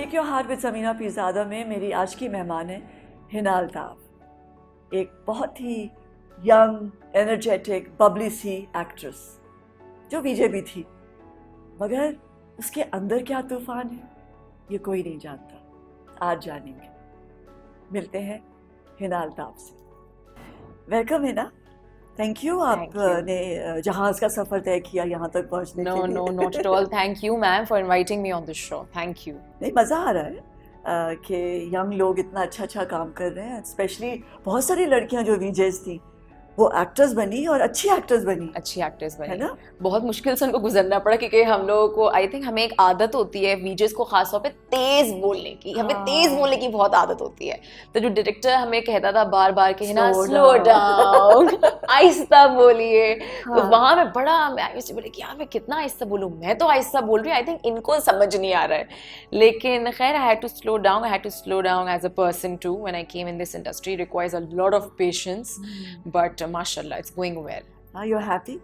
Break your heart with Samina Peerzada में मेरी आज की मेहमान है हिना अल्ताफ़, एक बहुत ही यंग, एनर्जेटिक, बबली सी एक्ट्रेस जो वीजे भी थी, मगर उसके अंदर क्या तूफान है ये कोई नहीं जानता। आज जानेंगे। मिलते हैं हिना अल्ताफ़ से। वेलकम हिना। थैंक यू आपने जहाज़ का सफ़र तय किया यहाँ तक पहुँचने के लिए। No, not at all. Thank you, ma'am, for inviting me on this show. Thank you. नहीं, मज़ा आ रहा है कि यंग लोग इतना अच्छा काम कर रहे हैं। स्पेशली बहुत सारी लड़कियां जो वीजेस थी वो एक्टर्स बनी और अच्छी एक्टर्स बनी, है ना। बहुत मुश्किल से उनको गुजरना पड़ा क्योंकि हम लोगों को हमें एक आदत होती है वीजेस को खास तौर पे तेज बोलने की, हमें तेज बोलने की बहुत आदत होती है। तो जो डायरेक्टर हमें कहता था बार बार कि ना स्लो डाउन, आहिस्ता बोलिए, तो वहां में बड़ा मैं बोले कि यार मैं कितना आहिस्ता बोलूं, मैं तो आहिस्ता बोल रही हूँ, आई थिंक इनको समझ नहीं आ रहा है। लेकिन खैर I had to slow down as a person too when I came in this industry. Requires a lot of patience, but mashallah, it's going well. Are you happy?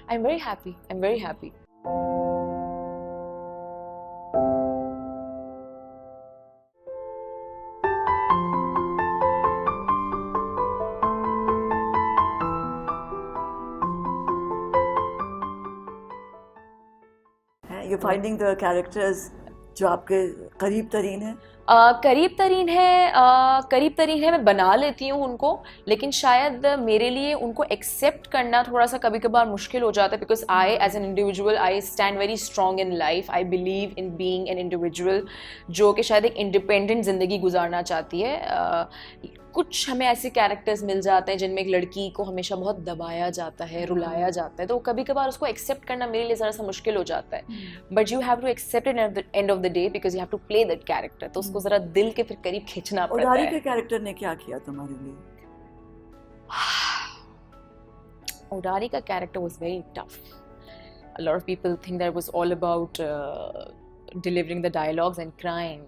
I'm very happy. You're finding the characters जो आपके करीब तरीन है? करीब तरीन है, मैं बना लेती हूँ उनको, लेकिन शायद मेरे लिए उनको एक्सेप्ट करना थोड़ा सा कभी कभार मुश्किल हो जाता है। Because I as an individual I stand very strong in life. I believe in being an individual जो कि शायद एक इंडिपेंडेंट ज़िंदगी गुजारना चाहती है। कुछ हमें ऐसे कैरेक्टर्स मिल जाते हैं जिनमें एक लड़की को हमेशा बहुत दबाया जाता है, रुलाया जाता है, तो कभी कभार उसको एक्सेप्ट करना मेरे लिए ज़रा सा मुश्किल हो जाता है। But you have to accept it at the end of the day because you have to play that character. तो उसको ज़रा दिल के फिर करीब खींचना पड़ता है। उडारी के कैरेक्टर ने क्या किया तुम्हारे लिए? उडारी का character was very tough. A lot of people think that it was all about delivering the dialogues and crying,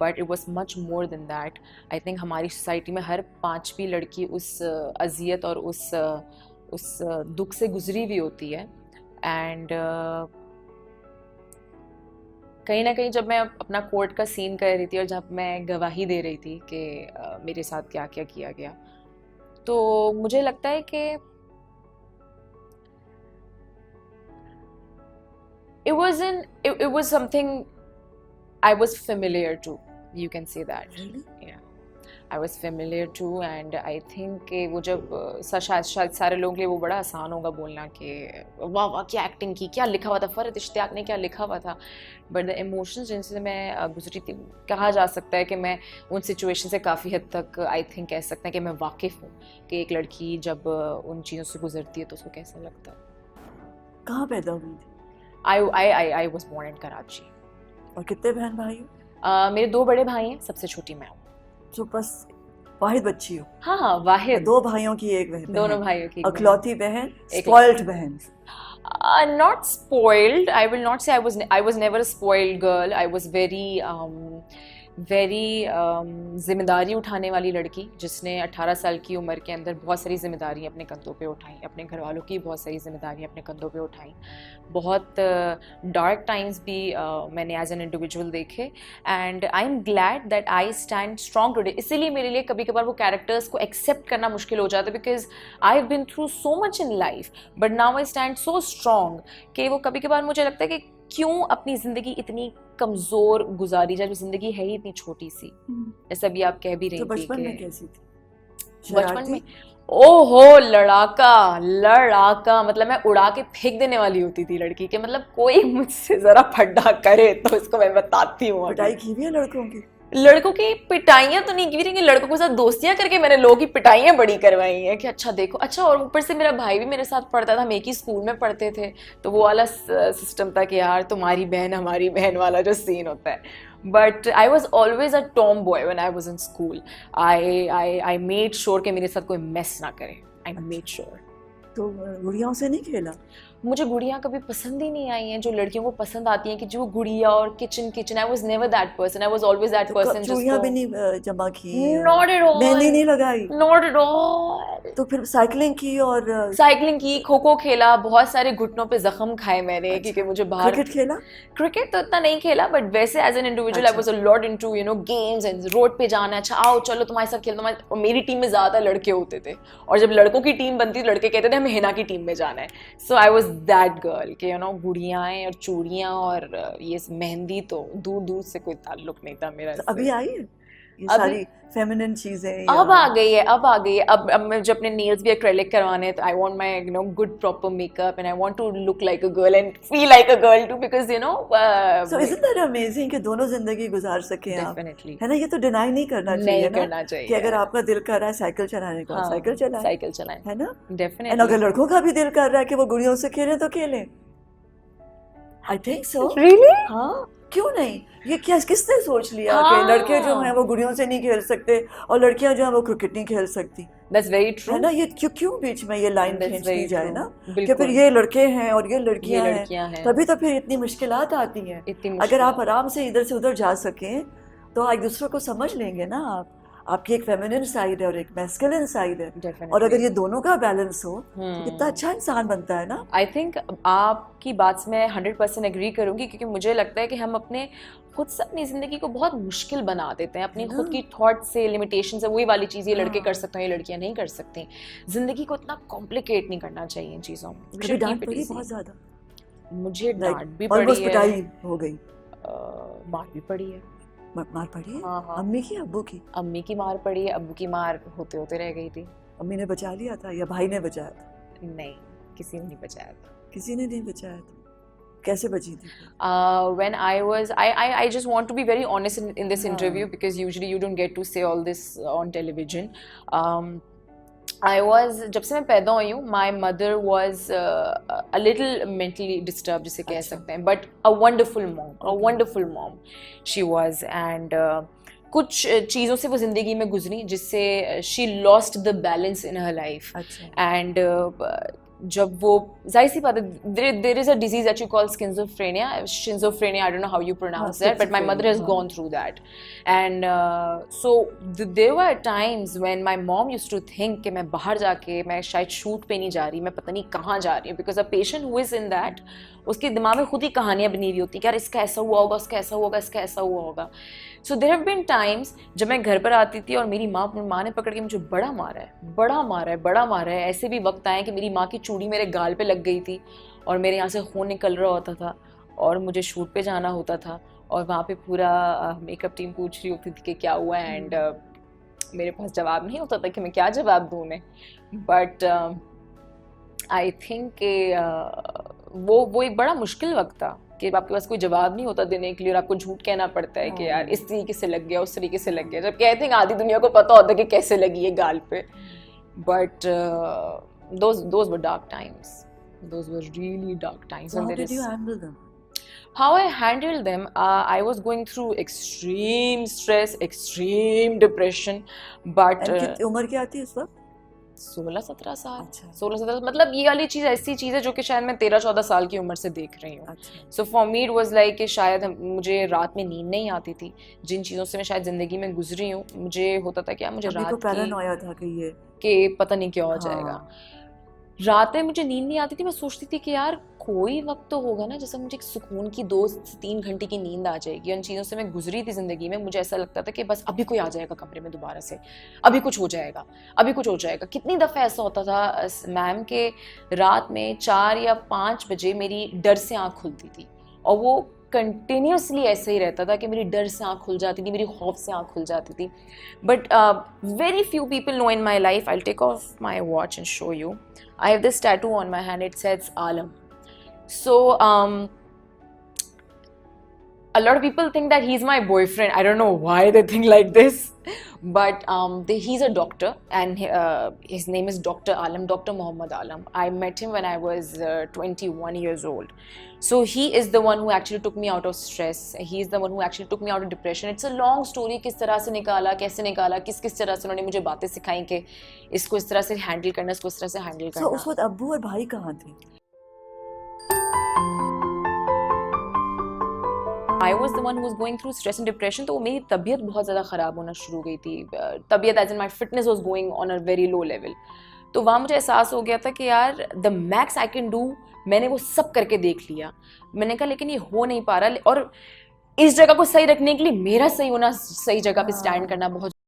but it was much more than that. I think हमारी सोसाइटी में हर पांचवी लड़की उस अजियत और उस दुख से गुजरी हुई होती है। एंड कहीं ना कहीं जब मैं अपना कोर्ट का सीन कर रही थी और जब मैं गवाही दे रही थी कि मेरे साथ क्या क्या किया गया, तो मुझे लगता है कि it was something I was familiar to, you can say that. Really? Yeah, I was familiar to, and I think कि वो जब शायद सारे लोगों के लिए वो बड़ा आसान होगा बोलना कि वाह वाह क्या एक्टिंग की, क्या लिखा हुआ था, फरहत इश्तियाक ने क्या लिखा हुआ था। बट द इमोशंस जिनसे मैं गुजरी थी, कहा जा सकता है कि मैं उन सिचुएशन से काफ़ी हद तक आई थिंक कह सकते हैं कि मैं वाकिफ़ हूँ कि एक लड़की जब उन चीज़ों से गुजरती है तो उसको कैसा लगता है। कहाँ पैदा हुई थी? I was born in Karachi. और कितने बहन भाई हो? मेरे 2 बड़े भाई हैं, सबसे छोटी मैं हूँ। तो बस वाहिद बच्ची हो? हाँ, वाहिद। 2 भाइयों की एक बहन। दोनों भाइयों की अकलौती बहन, स्पॉइल्ड बहन। Not spoiled. I will not say I was never a spoiled girl. I was very जिम्मेदारी उठाने वाली लड़की, जिसने 18 साल की उम्र के अंदर बहुत सारी जिम्मेदारियाँ अपने कंधों पे उठाई, अपने घर वालों की बहुत सारी जिम्मेदारियाँ अपने कंधों पे उठाई। बहुत डार्क टाइम्स भी मैंने एज एन इंडिविजुअल देखे, and I am glad that I stand strong today. इसीलिए मेरे लिए कभी कभार वो कैरेक्टर्स को एक्सेप्ट करना मुश्किल हो जाता है, because I have been through so much in life, but now I stand so strong कि वो कभी कभार मुझे लगता है कि क्यों अपनी ज़िंदगी इतनी कमज़ोर गुजारी जाए, ज़िंदगी है ही इतनी छोटी सी। जैसा भी आप कह भी रही थी। तो बचपन में कैसी थी? बचपन में ओहो लड़ाका, मतलब मैं उड़ा के फेंक देने वाली होती थी लड़की के। मतलब कोई मुझसे ज़रा फड्डा करे तो इसको मैं बताती हूँ। पिटाई की भी है लड़कों की पिटाइयाँ तो नहीं की, लेकिन लड़कों के साथ दोस्तियाँ करके मैंने लोगों की पिटाइयाँ बड़ी करवाई हैं कि अच्छा देखो। अच्छा, और ऊपर से मेरा भाई भी मेरे साथ पढ़ता था, हम एक ही स्कूल में पढ़ते थे, तो वो वाला सिस्टम था कि यार तुम्हारी बहन हमारी बहन वाला जो सीन होता है। But I was always a Tom boy when I was in school. I made sure कि मेरे साथ कोई मेस ना करे। I made sure. तो गुड़ियाओं से नहीं खेला? मुझे गुड़ियाँ कभी पसंद ही नहीं आई हैं जो लड़कियों को पसंद आती हैं कि जो गुड़िया और kitchen I was never that person I was always that तो पर्सन चूड़ियाँ भी नहीं जमा की? नॉट एट ऑल मेहंदी नहीं लगाई? नॉट एट ऑल तो फिर साइकिलिंग की और साइकिलिंग की खो खो खेला बहुत सारे घुटनों पे जख्म खाए मैंने अच्छा। क्योंकि मुझे बाहर क्रिकेट खेला? क्रिकेट तो इतना नहीं खेला बट वैसे एज एन इंडिविजुअल आई अच्छा। Was a lot into you know games and road पे जाना अच्छा आओ चलो तुम्हारे साथ खेलना और मेरी टीम में ज्यादा लड़के होते थे और जब लड़कों की टीम बनती थी लड़के कहते थे हमें हिना की टीम में जाना है सो आई वाज दैट गर्ल कि यू नो गुड़ियाँ और चूड़ियाँ और ये मेहंदी तो दूर दूर से कोई ताल्लुक नहीं था मेरा तो अभी आई है ये अभी- सारी फेमिनिन चीजें? अब आ गई है अब मैं जब अपने नेल्स भी एक्रेलिक करवाने हैं तो I want my you know good proper makeup and I want to look like a girl and feel like a girl too because you know so isn't that amazing कि दोनों जिंदगी गुजार सके आप, डेफिनेटली है ना? ये तो डिनाई नहीं करना नहीं चाहिए ना करना चाहिए कि अगर आपका दिल कर रहा है साइकिल चलाने का, साइकिल चलाएं, साइकिल चलाएं है ना? एंड डेफिनेटली अगर लड़कों का भी दिल कर रहा है कि वो गुड़ियों से खेलें तो खेलें, आई थिंक सो। रियली हाँ, क्यों नहीं? ये क्या किसने सोच लिया हाँ। कि लड़के जो हैं वो गुड़ियों से नहीं खेल सकते और लड़कियां जो हैं वो क्रिकेट नहीं खेल सकती, दैट्स वेरी ट्रू है ना? ये क्यों क्यों बीच में ये लाइन That's खींच very दी जाए true. ना कि बिल्कुल। फिर ये लड़के हैं और ये ये लड़कियां हैं, लड़कियां हैं तभी तो फिर इतनी मुश्किलात आती हैं। इतनी अगर मुश्किल आप आराम से इधर से उधर जा सकें तो एक दूसरे को समझ लेंगे ना आप। आपकी एक फेमिनिन साइड है और एक मैस्कुलिन साइड है, और अगर ये दोनों का बैलेंस हो तो कितना अच्छा इंसान बनता है ना? आई थिंक आपकी बात से मैं 100% एग्री करूंगी क्योंकि मुझे लगता है कि हम अपने खुद से अपनी ज़िंदगी को बहुत मुश्किल बना देते हैं अपनी खुद की थॉट से लिमिटेशन से वही वाली चीज़ ये लड़के कर सकते हैं ये लड़कियां नहीं कर सकती ज़िंदगी को इतना कॉम्प्लिकेट नहीं करना चाहिए इन चीज़ों में कभी डांट पड़ी बहुत ज्यादा? मुझे डांट भी ऑलमोस्ट पड़ी है पिटाई हो गई? मार भी पड़ी है मार पड़ी है? हाँ अम्मी की अब्बू की? अम्मी की मार पड़ी है अब्बू की मार होते होते रह गई थी अम्मी ने बचा लिया था या भाई ने बचाया था? नहीं किसी ने नहीं बचाया था किसी ने नहीं बचाया था? कैसे बची थी? When I just want to be very honest in this हाँ. interview because usually you don't get to say all this on television. I was जब से मैं पैदा हुई हूँ my mother was a little mentally disturbed जिसे कह सकते हैं but a wonderful mom she was and कुछ चीज़ों से वो ज़िंदगी में गुजरी जिससे she lost the balance in her life अच्छा। and जब वो जाहिर सी बात है there is a disease that you call schizophrenia I don't know how you pronounce that but my mother has gone through that and so there were times when my mom used to think कि मैं बाहर जाके मैं शायद shoot पे नहीं जा रही मैं पता नहीं कहाँ जा रही हूँ because a patient who is in that उसके दिमाग में खुद ही कहानियाँ बनी हुई होती हैं कि यार इसका ऐसा हुआ होगा इसका ऐसा हुआ होगा इसका ऐसा हुआ होगा so there have been times जब मैं घर पर आती थी और मेरी माँ ने पकड़ के मुझे बड़ा मारा है ऐसे भी वक्त आए कि मेरी माँ की चूड़ी मेरे गाल पे लग गई थी और मेरे यहाँ से खून निकल रहा होता था और मुझे शूट पे जाना होता था और वहाँ पे पूरा मेकअप टीम पूछ रही होती थी कि क्या हुआ है एंड मेरे पास जवाब नहीं होता था कि मैं क्या जवाब दूँ उन्हें बट आई थिंक वो एक बड़ा मुश्किल वक्त था कि आपके पास कोई जवाब नहीं होता देने के लिए और आपको झूठ कहना पड़ता है कि यार इस तरीके से लग गया उस तरीके से लग गया जब कहते हैं आधी दुनिया को पता होता है कि कैसे लगी है गाल पे but those were dark times those were really dark times So how did you handle them? How I handled them I was going through extreme stress extreme depression but कितनी उम्र क्या थी उस वक्त? 16-17 साल अच्छा। 16-17 मतलब ये वाली चीज़ ऐसी चीज़ है जो कि शायद मैं 13-14 साल की उम्र से देख रही हूँ अच्छा। So for me it was like कि शायद मुझे रात में नींद नहीं आती थी जिन चीज़ों से मैं शायद ज़िंदगी में गुजरी हूँ मुझे होता था कि यार मुझे रात पैरानोया था कि ये कि पता नहीं क्या हो जाएगा हाँ। रात में मुझे नींद नहीं आती थी मैं सोचती थी कि यार कोई वक्त तो होगा ना जैसे मुझे एक सुकून की 2 से 3 घंटे की नींद आ जाएगी उन चीज़ों से मैं गुजरी थी ज़िंदगी में मुझे ऐसा लगता था कि बस अभी कोई आ जाएगा कमरे में दोबारा से अभी कुछ हो जाएगा कितनी दफ़ा ऐसा होता था मैम के रात में 4 या 5 बजे मेरी डर से आँख खुलती थी और वो कंटिन्यूसली ऐसे ही रहता था कि मेरी डर से आँख खुल जाती थी मेरी खौफ से आँख खुल जाती थी but very few people know in my life I will take off my watch and show you I have this tattoo on my hand. It says Alam. So a lot of people think that he's my boyfriend. I don't know why they think like this, but he's a doctor, and his name is Dr. Alam, Dr. Muhammad Alam. I met him when I was 21 years old. So he is the one who actually took me out of stress. He is the one who actually took me out of depression. It's a long story. किस तरह से निकाला, कैसे निकाला, किस तरह से उन्होंने मुझे बातें सिखाई कि इसको इस तरह से हैंडल करना, इसको इस तरह से हैंडल So, करना. उस वक्त अब्बू और भाई कहाँ थे? I was the one who was going through stress and depression, तो मेरी तबीयत बहुत ज़्यादा ख़राब होना शुरू हो गई थी. तबीयत as in my fitness was going on a very low level. तो वहाँ मुझे एहसास हो गया था कि यार the max I can do, मैंने वो सब करके देख लिया. मैंने कहा लेकिन ये हो नहीं पा रहा, और इस जगह को सही रखने के लिए मेरा सही होना, सही जगह पे स्टैंड करना बहुत